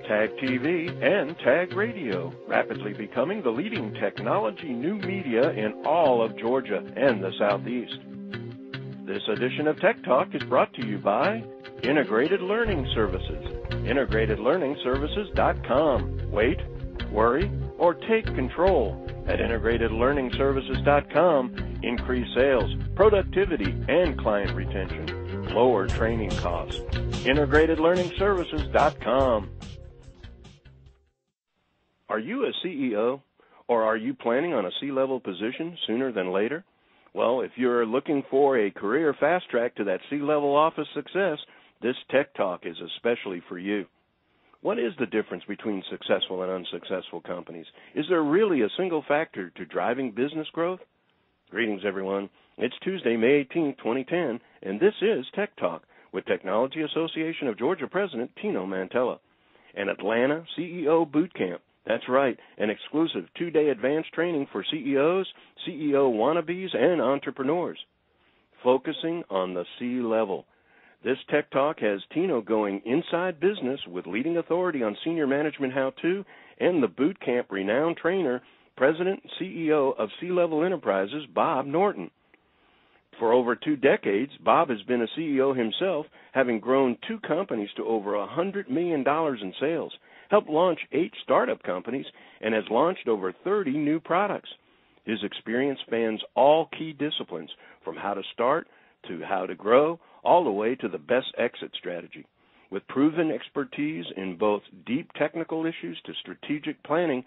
Tag TV, and Tag Radio, rapidly becoming the leading technology new media in all of Georgia and the Southeast. This edition of Tech Talk is brought to you by Integrated Learning Services, integratedlearningservices.com. Wait, worry, or take control. At integratedlearningservices.com, increase sales, productivity, and client retention. Lower training costs. integratedlearningservices.com. Are you a CEO, or are you planning on a C-level position sooner than later? Well, if you're looking for a career fast track to that C-level office success, this Tech Talk is especially for you. What is the difference between successful and unsuccessful companies? Is there really a single factor to driving business growth? Greetings, everyone. It's Tuesday, May 18, 2010, and this is Tech Talk with Technology Association of Georgia President Tino Mantella. An Atlanta CEO Boot Camp. That's right, an exclusive 2-day advanced training for CEOs, CEO wannabes, and entrepreneurs. Focusing on the C-level. This Tech Talk has Tino going inside business with leading authority on senior management how-to and the boot camp renowned trainer, President and CEO of C-Level Enterprises, Bob Norton. For over 2 decades, Bob has been a CEO himself, having grown 2 companies to over $100 million in sales, helped launch 8 startup companies, and has launched over 30 new products. His experience spans all key disciplines, from how to start to how to grow, all the way to the best exit strategy. With proven expertise in both deep technical issues to strategic planning,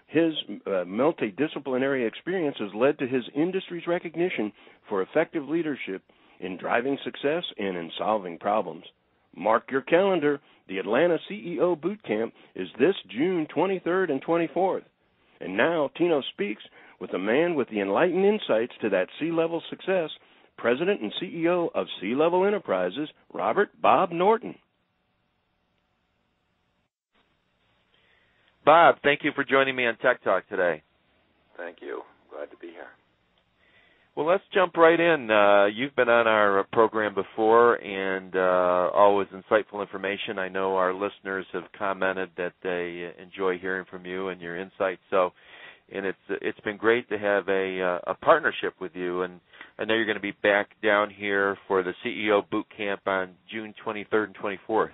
his multidisciplinary experience has led to his industry's recognition for effective leadership in driving success and in solving problems. Mark your calendar. The Atlanta CEO Boot Camp is this June 23rd and 24th. And now Tino speaks with a man with the enlightened insights to that C-level success, President and CEO of C-Level Enterprises, Bob Norton. Bob, thank you for joining me on Tech Talk today. Thank you. Glad to be here. Well, let's jump right in. You've been on our program before, and always insightful information. I know our listeners have commented that they enjoy hearing from you and your insights. And it's been great to have a partnership with you. And I know you're going to be back down here for the CEO Boot Camp on June 23rd and 24th.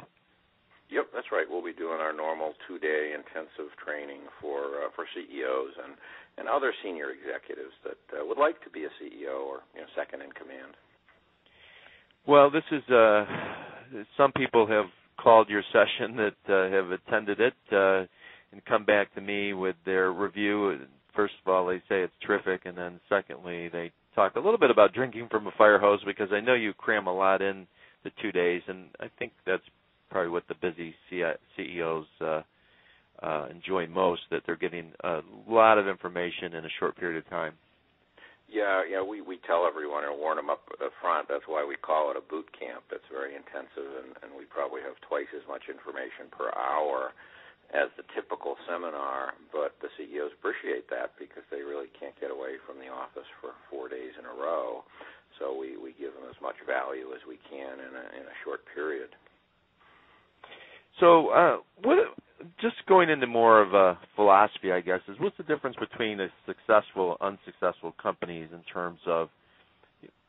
Yep, that's right. We'll be doing our normal 2-day intensive training for CEOs and other senior executives that would like to be a CEO or second in command. Well, this is some people have called your session that have attended it and come back to me with their review. First of all, they say it's terrific, and then secondly, they talk a little bit about drinking from a fire hose, because I know you cram a lot in the 2 days, and I think that's probably what the busy CEOs enjoy most, that they're getting a lot of information in a short period of time. Yeah, we tell everyone and warn them up front. That's why we call it a boot camp. It's very intensive, and we probably have twice as much information per hour as the typical seminar, but the CEOs appreciate that because they really can't get away from the office for 4 days in a row. So we give them as much value as we can in a short period. So just going into more of a philosophy, I guess, is what's the difference between a successful, unsuccessful companies in terms of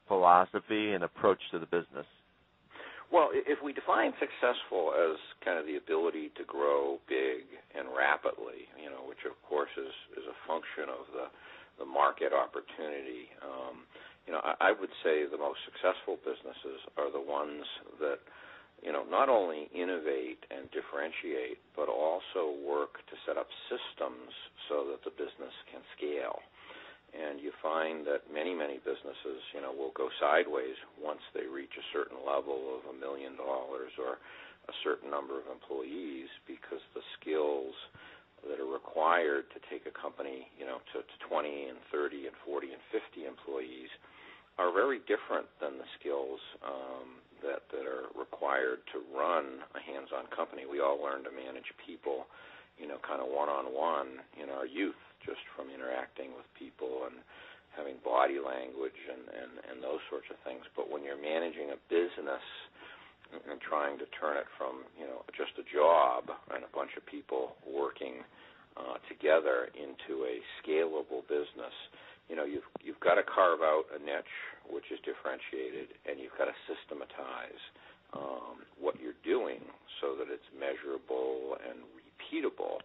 philosophy and approach to the business? Well, if we define successful as kind of the ability to grow big and rapidly, which of course is a function of the market opportunity, I would say the most successful businesses are the ones that not only innovate and differentiate, but also work to set up systems so that the business can scale. And you find that many businesses, will go sideways once they reach a certain level of $1 million or a certain number of employees, because the skills that are required to take a company, to 20 and 30 and 40 and 50 employees are very different than the skills that are required to run a hands-on company. We all learn to manage people, kind of one-on-one in our youth, just from interacting with people and having body language and those sorts of things. But when you're managing a business and trying to turn it from, just a job and a bunch of working together into a scalable business. You've got to carve out a niche which is differentiated, and you've got to systematize what you're doing so that it's measurable and repeatable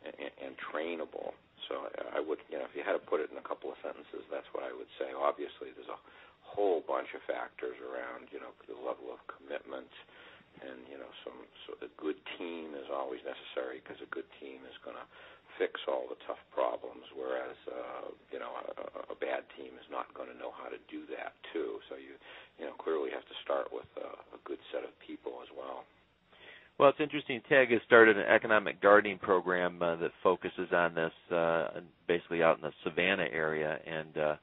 and trainable. So I would, if you had to put it in a couple of sentences, that's what I would say. Obviously, there's a whole bunch of factors around, the level of commitment, and a good team is always necessary, because a good team is going to fix all the tough problems, whereas a bad team is not going to know how to do that too. So you clearly have to start with a good set of people as well. Well, it's interesting. TAG has started an economic gardening program that focuses on this, basically out in the Savannah area, and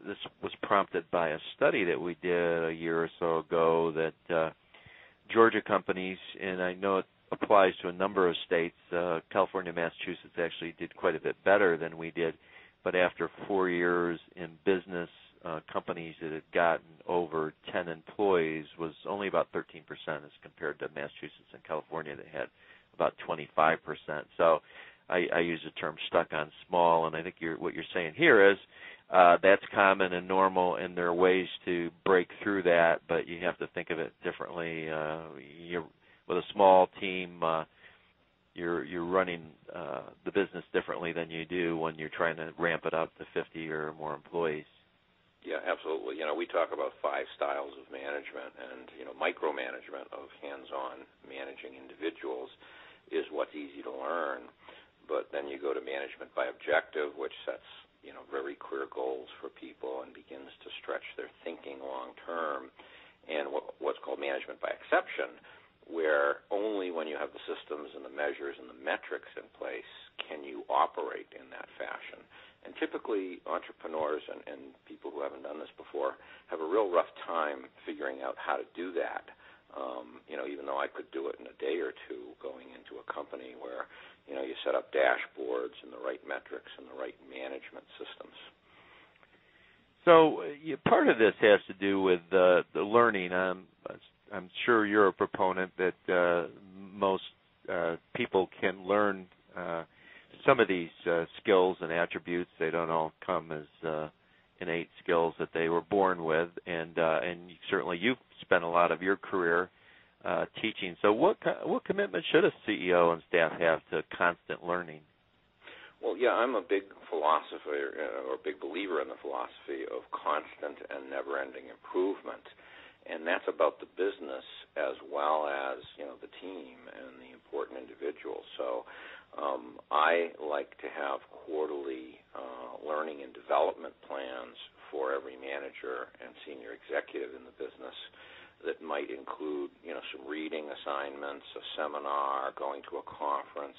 this was prompted by a study that we did a year or so ago that Georgia companies, and I know it applies to a number of states, California, Massachusetts actually did quite a bit better than we did, but after 4 years in business, companies that had gotten over 10 employees was only about 13% as compared to Massachusetts and California that had about 25%. So I use the term stuck on small, and I think what you're saying here is that's common and normal, and there are ways to break through that, but you have to think of it differently. With a small team, you're running the business differently than you do when you're trying to ramp it up to 50 or more employees. Yeah, absolutely. We talk about 5 styles of management, and micromanagement of hands-on managing individuals is what's easy to learn. But then you go to management by objective, which sets very clear goals for people and begins to stretch their thinking long term, and what's called management by exception, where only when you have the systems and the measures and the metrics in place can you operate in that fashion. And typically entrepreneurs and people who haven't done this before have a real rough time figuring out how to do that, even though I could do it in a day or two going into a company where you set up dashboards and the right metrics and the right management systems. So part of this has to do with the learning. I'm sure you're a proponent that most people can learn some of these skills and attributes. They don't all come as innate skills that they were born with, and certainly you've spent a lot of your career teaching. So what commitment should a CEO and staff have to constant learning? Well, yeah, I'm a big philosopher or a big believer in the philosophy of constant and never-ending improvement, and that's about the business as well as the team and the important individuals. So I like to have quarterly learning and development plans for every manager and senior executive in the business that might include some reading assignments, a seminar, going to a conference.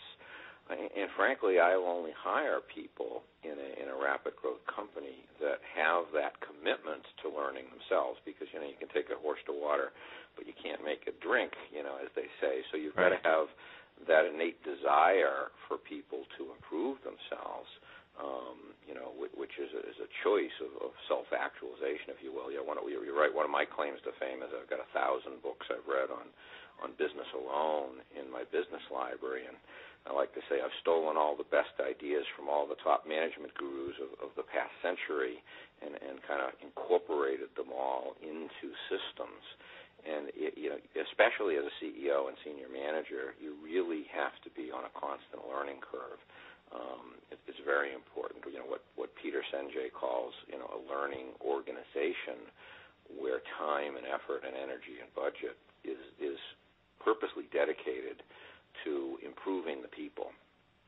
And frankly, I will only hire people in a rapid growth company that have that commitment to learning themselves, because you can take a horse to water, but you can't make it drink, as they say. So you've got to have that innate desire for people to improve themselves, which is a choice of self-actualization, if you will. You're right. One of my claims to fame is I've got 1,000 books I've read on business alone in my business library, and I like to say I've stolen all the best ideas from all the top management gurus of the past century and kind of incorporated them all into systems. And especially as a CEO and senior manager, you really have to be on a constant learning curve. It's very important. What Peter Senjay calls a learning organization, where time and effort and energy and budget is purposely dedicated to improving the people,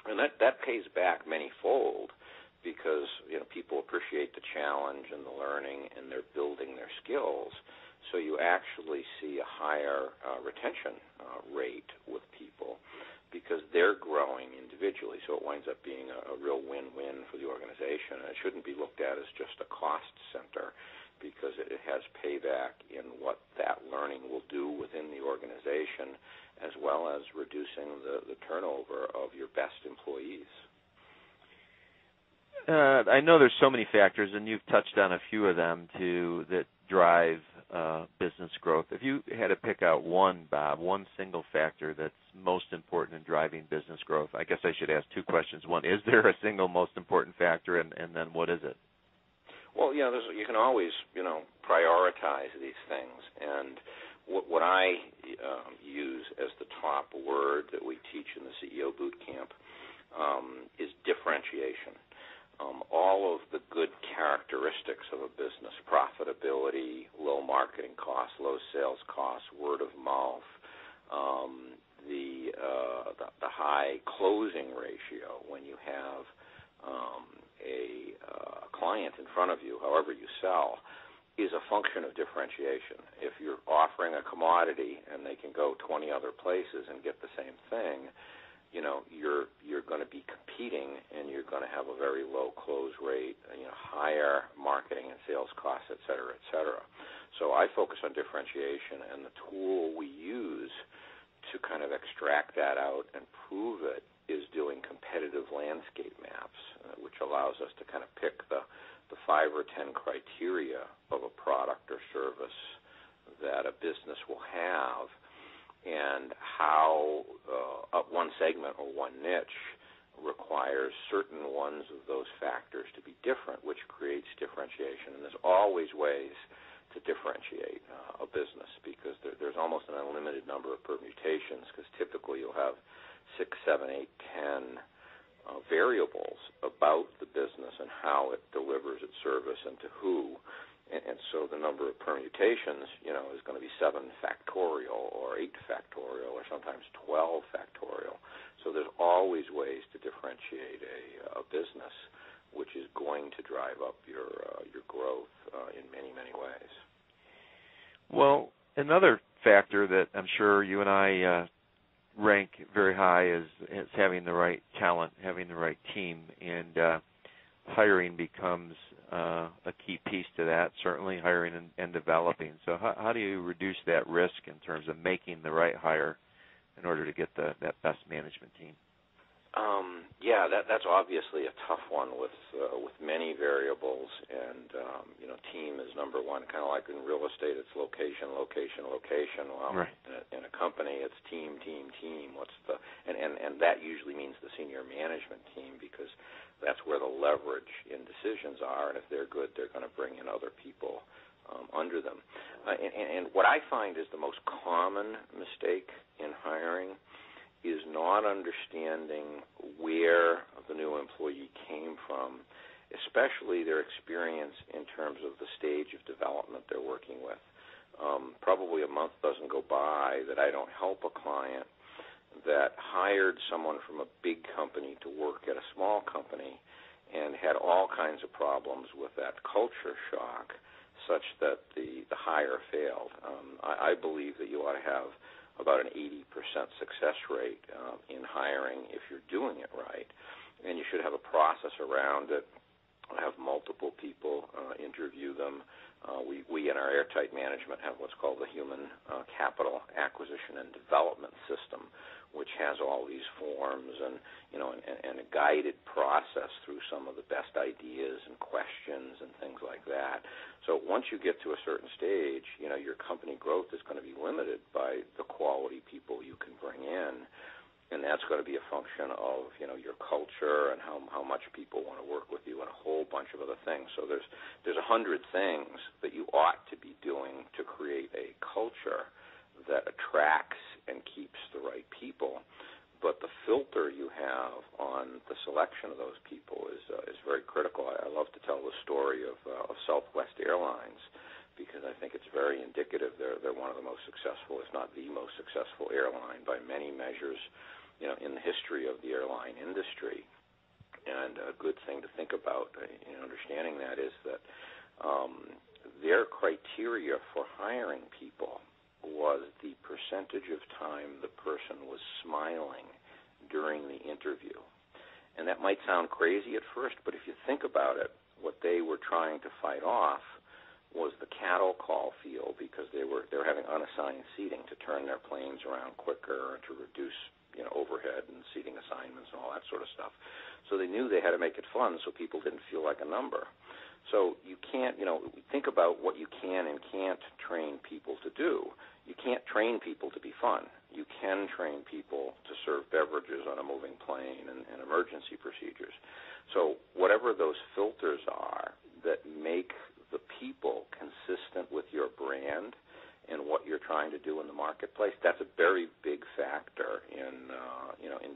and that pays back manyfold, because people appreciate the challenge and the learning, and they're building their skills. So you actually see a higher retention rate with people, because they're growing individually. So it winds up being a real win-win for the organization. And it shouldn't be looked at as just a cost center, because it has payback in what that learning will do within the organization, as well as reducing the turnover of your best employees. I know there's so many factors, and you've touched on a few of them too, that drive business growth. If you had to pick out one, Bob, one single factor that's most important in driving business growth, I guess I should ask two questions. One, is there a single most important factor, and then what is it? Well, you can always, prioritize these things. And what I use as the top word that we teach in the CEO boot camp is differentiation. All of the good characteristics of a business, profitability, low marketing costs, low sales costs, word of mouth, the high closing ratio when you have a client in front of you, however you sell, is a function of differentiation. If you're offering a commodity and they can go 20 other places and get the same thing, you're going to be competing, and you're going to have a very low close rate, higher marketing and sales costs, et cetera, et cetera. So I focus on differentiation, and the tool we use to kind of extract that out and prove it is doing competitive landscape maps, which allows us to kind of pick the 5 or 10 criteria of a product or service that a business will have, and how one segment or one niche requires certain ones of those factors to be different, which creates differentiation. And there's always ways to differentiate a business, because there's almost an unlimited number of permutations, because typically you'll have 6, 7, 8, 10 variables about the business and how it delivers its service and to who. And so the number of permutations, is going to be 7 factorial or 8 factorial or sometimes 12 factorial. So there's always ways to differentiate a business, which is going to drive up your growth in many, many ways. Well, another factor that I'm sure you and I rank very high is having the right talent, having the right team, and hiring becomes a key piece to that, certainly hiring and developing. So how do you reduce that risk in terms of making the right hire in order to get that best management team? That's obviously a tough one with many variables, and team is number one. Kind of like in real estate, it's location. Well, right. in a company, it's team. And that usually means the senior management team, because that's where the leverage in decisions are, and if they're good, they're going to bring in other people under them. And what I find is the most common mistake in hiring is not understanding where the new employee came from, especially their experience in terms of the stage of development they're working with. Probably a month doesn't go by that I don't help a client that hired someone from a big company to work at a small company and had all kinds of problems with that culture shock, such that the hire failed. I believe that you ought to have about an 80% success rate in hiring if you're doing it right, and you should have a process around it. Have multiple people interview them. We in our airtight management have what's called the human capital acquisition and development system, which has all these forms and a guided process through some of the best ideas and questions and things like that. So once you get to a certain stage, your company growth is going to be limited by the quality people you can bring in. And that's going to be a function of, your culture and how much people want to work with you and a whole bunch of other things. So there's 100 things that you ought to be doing to create a culture that attracts and keeps the right people. But the filter you have on the selection of those people is very critical. I love to tell the story of Southwest Airlines, because I think it's very indicative. They're one of the most successful, if not the most successful airline by many measures, in the history of the airline industry. And a good thing to think about in understanding that is that their criteria for hiring people was the percentage of time the person was smiling during the interview. And that might sound crazy at first, but if you think about it, what they were trying to fight off was the cattle call field, because they were having unassigned seating to turn their planes around quicker and to reduce overhead and seating assignments and all that sort of stuff. So they knew they had to make it fun so people didn't feel like a number. So you can't, think about what you can and can't train people to do. You can't train people to be fun. You can train people to serve beverages on a moving plane and emergency procedures. So whatever those filters are that make the people consistent with your brand and what you're trying to do in the marketplace, that's a very big factor in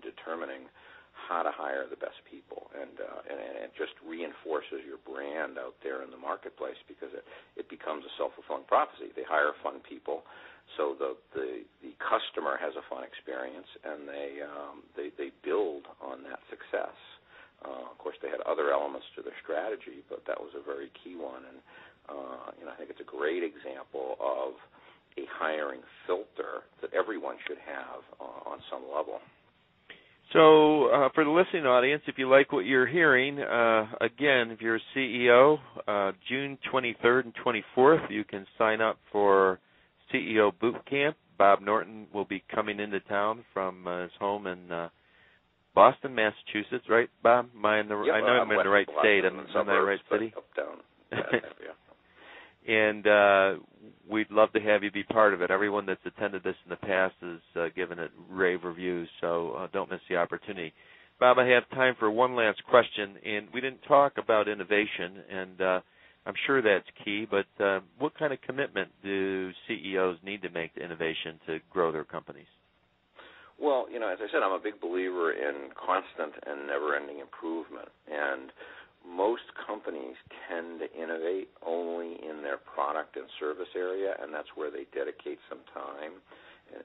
determining how to hire the best people, and it just reinforces your brand out there in the marketplace because it becomes a self-fulfilling prophecy. They hire fun people, so the customer has a fun experience, and they build on that success. Of course, they had other elements to their strategy, but that was a very key one, and I think it's a great example of a hiring filter that everyone should have on some level. So for the listening audience, if you like what you're hearing, again, if you're a CEO, June 23rd and 24th, you can sign up for CEO Boot Camp. Bob Norton will be coming into town from his home in Boston, Massachusetts, right, Bob? I know I'm in the right state. I'm in the right city? Up, down. And we'd love to have you be part of it. Everyone that's attended this in the past has given it rave reviews, so don't miss the opportunity. Bob, I have time for one last question, and we didn't talk about innovation, and I'm sure that's key, but what kind of commitment do CEOs need to make to innovation to grow their companies? Well, as I said, I'm a big believer in constant and never-ending improvement, and most companies tend to innovate only in their product and service area, and that's where they dedicate some time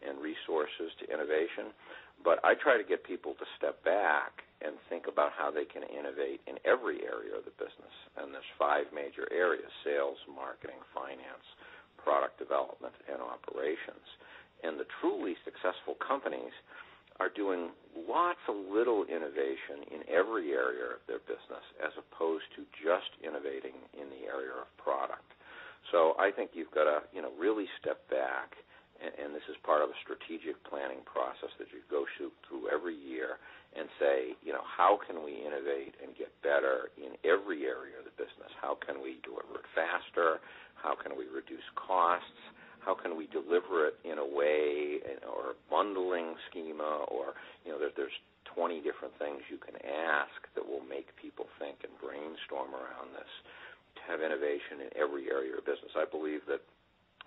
and resources to innovation. But I try to get people to step back and think about how they can innovate in every area of the business. And there's 5 major areas: sales, marketing, finance, product development, and operations. And the truly successful companies are doing lots of little innovation in every area of their business as opposed to just innovating in the area of product. So I think you've got to, really step back, and this is part of a strategic planning process that you go through every year and say, how can we innovate and get better in every area of the business? How can we deliver it faster? How can we reduce costs? How can we deliver it in a way or a bundling schema, or there's 20 different things you can ask that will make people think and brainstorm around this to have innovation in every area of business. I believe that,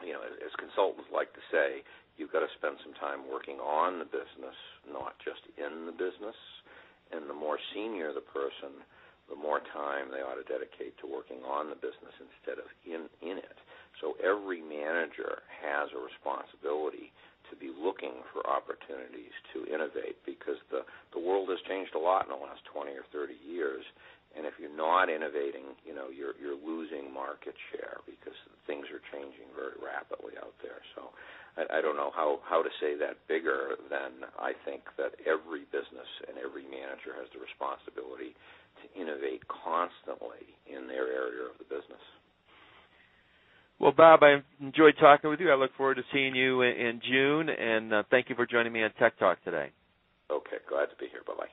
as consultants like to say, you've got to spend some time working on the business, not just in the business. And the more senior the person, the more time they ought to dedicate to working on the business instead of in it. So every manager has a responsibility to be looking for opportunities to innovate, because the world has changed a lot in the last 20 or 30 years. And if you're not innovating, you're losing market share because things are changing very rapidly out there. So I don't know how to say that bigger than I think that every business and every manager has the responsibility to innovate constantly in their area of the business. Well, Bob, I enjoyed talking with you. I look forward to seeing you in June, and thank you for joining me on Tech Talk today. Okay, glad to be here. Bye-bye.